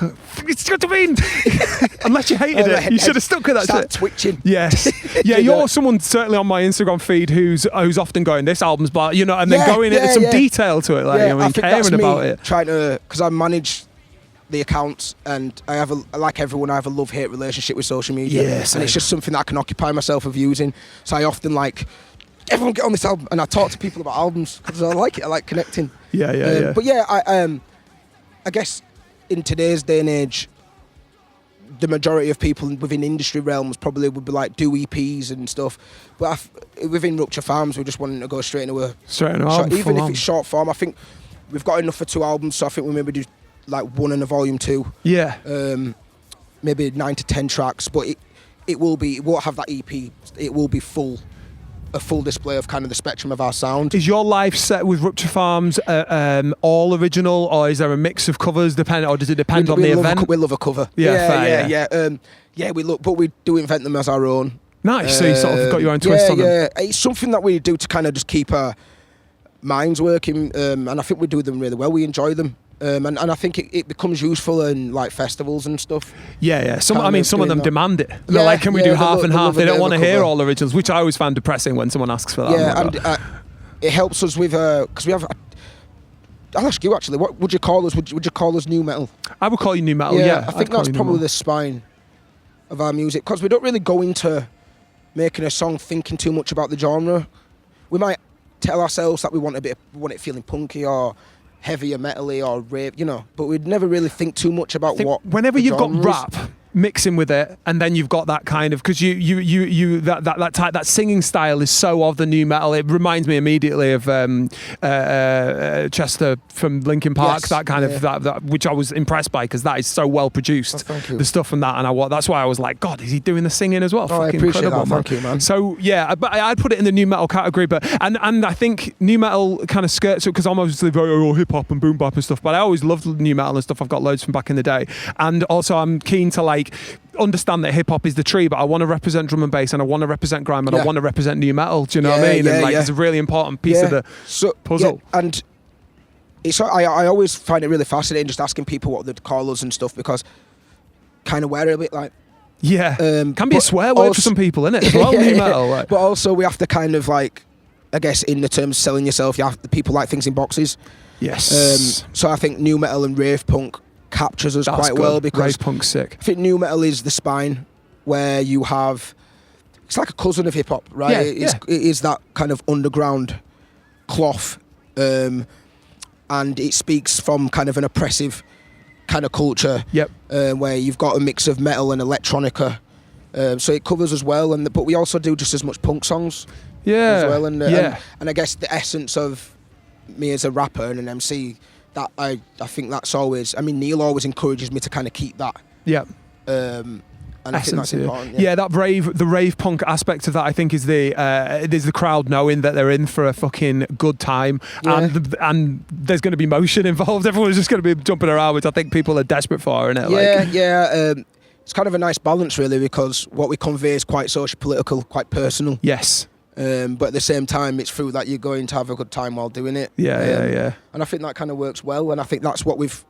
It's what I mean. Unless you hated it, you should have stuck with that start shit. twitching. Yes. Yeah, you're someone certainly on my Instagram feed who's often going, this album's bad, you know, and then going into some detail to it, like, Yeah, you know, I and think that's caring me about it. trying to, because I manage the accounts, and I have like everyone, I have a love-hate relationship with social media. Yeah, and same. it's just something that I can occupy myself of using. So I often like, everyone get on this album, and I talk to people about albums because I like it. I like connecting. Yeah. But yeah, I guess in today's day and age, the majority of people within industry realms probably would be like do EPs and stuff. But within Rupcha Farms, we're just wanting to go straight into a album, even full if on. it's short form. I think we've got enough for 2 albums, so I think we maybe do like 1 and a volume 2. Yeah. Maybe 9 to 10 tracks, but it won't have that EP. It will be a full display of kind of the spectrum of our sound. Is your live set with Rupcha Farms all original, or is there a mix of covers, or does it depend on the event? We love a cover. Yeah, fair, Yeah, but we do invent them as our own. Nice, so you sort of got your own twist on them. Yeah, it's something that we do to kind of just keep our minds working, and I think we do them really well. We enjoy them. And I think it becomes useful in like festivals and stuff. Yeah. Some of them demand it. They're Yeah, like, can we yeah, do they half love- and they half? love They a don't bit want to of a hear cover. all originals, which I always find depressing when someone asks for that. Yeah, I'm and like, it helps us with because we have. I'll ask you actually. What would you call us? Would you call us new metal? I would call you new metal. Yeah, I think that's probably the spine of our music, because we don't really go into making a song thinking too much about the genre. We might tell ourselves that we want it feeling punky or heavier metally or rave, you know, but we'd never really think too much about what. Whenever the you've got genre is. rap mixing with it, and then you've got that kind of, because that singing style is so of the new metal. It reminds me immediately of Chester from Linkin Park. Yes, that kind of that which I was impressed by, because that is so well produced. Oh, thank you. The stuff from that, and that's why I was like, God, is he doing the singing as well? Oh, I Fucking appreciate incredible, that. Thank you, man. So yeah, but I'd put it in the new metal category. But and I think new metal kind of skirts it, because I'm obviously very hip hop and boom bap and stuff. But I always loved new metal and stuff. I've got loads from back in the day, and also I'm keen to like understand that hip hop is the tree, but I want to represent drum and bass, and I want to represent grime, and I want to represent new metal. Do you know what I mean? And like, it's a really important piece of the puzzle. Yeah, and it's I always find it really fascinating just asking people what they'd call us and stuff, because kind of we're a bit like can be a swear word for some people, innit? As well, new metal. Like. But also we have to kind of like, I guess in the terms of selling yourself, people like things in boxes. Yes. So I think new metal and rave punk captures us quite well, because rave punk's sick. I think new metal is the spine, where you have, it's like a cousin of hip hop, right? It is that kind of underground cloth, and it speaks from kind of an oppressive kind of culture. Yep. Where you've got a mix of metal and electronica, so it covers as well. But we also do just as much punk songs. As well, and I guess the essence of me as a rapper and an MC, that I think that's always. I mean, Neil always encourages me to kind of keep that. Yeah. And I think that's important. Yeah, the rave punk aspect of that, I think, is the crowd knowing that they're in for a fucking good time, and there's going to be motion involved. Everyone's just going to be jumping around, which I think people are desperate for, isn't it? It's kind of a nice balance, really, because what we convey is quite socio-political, quite personal. Yes. But at the same time, it's through that you're going to have a good time while doing it. Yeah. And I think that kind of works well, and I think that's what we've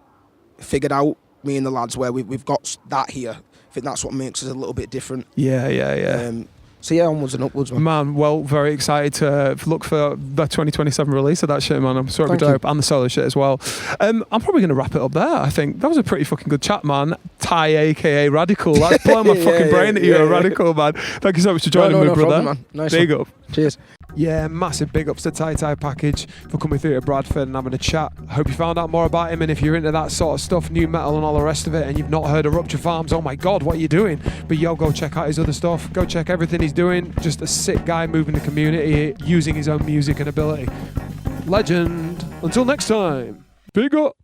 figured out, me and the lads, where we've got that here. I think that's what makes us a little bit different. Yeah. So yeah, onwards and upwards, man. Well, very excited to look for the 2027 release of that shit, man. I'm so dope, and the solo shit as well. I'm probably going to wrap it up there. I think that was a pretty fucking good chat, man. Ty, aka RadiCool. That's blowing my fucking brain at you, RadiCool, man. Thank you so much for joining me, brother. Problem, man. Nice Big one. up. Cheers. Yeah, massive big ups to TyTy Package for coming through to Bradford and having a chat. I hope you found out more about him, and if you're into that sort of stuff, new metal and all the rest of it, and you've not heard of Rupcha Farms, oh my god, what are you doing? But yo, go check out his other stuff. Go check everything he's doing. Just a sick guy moving the community, using his own music and ability. Legend. Until next time, big up.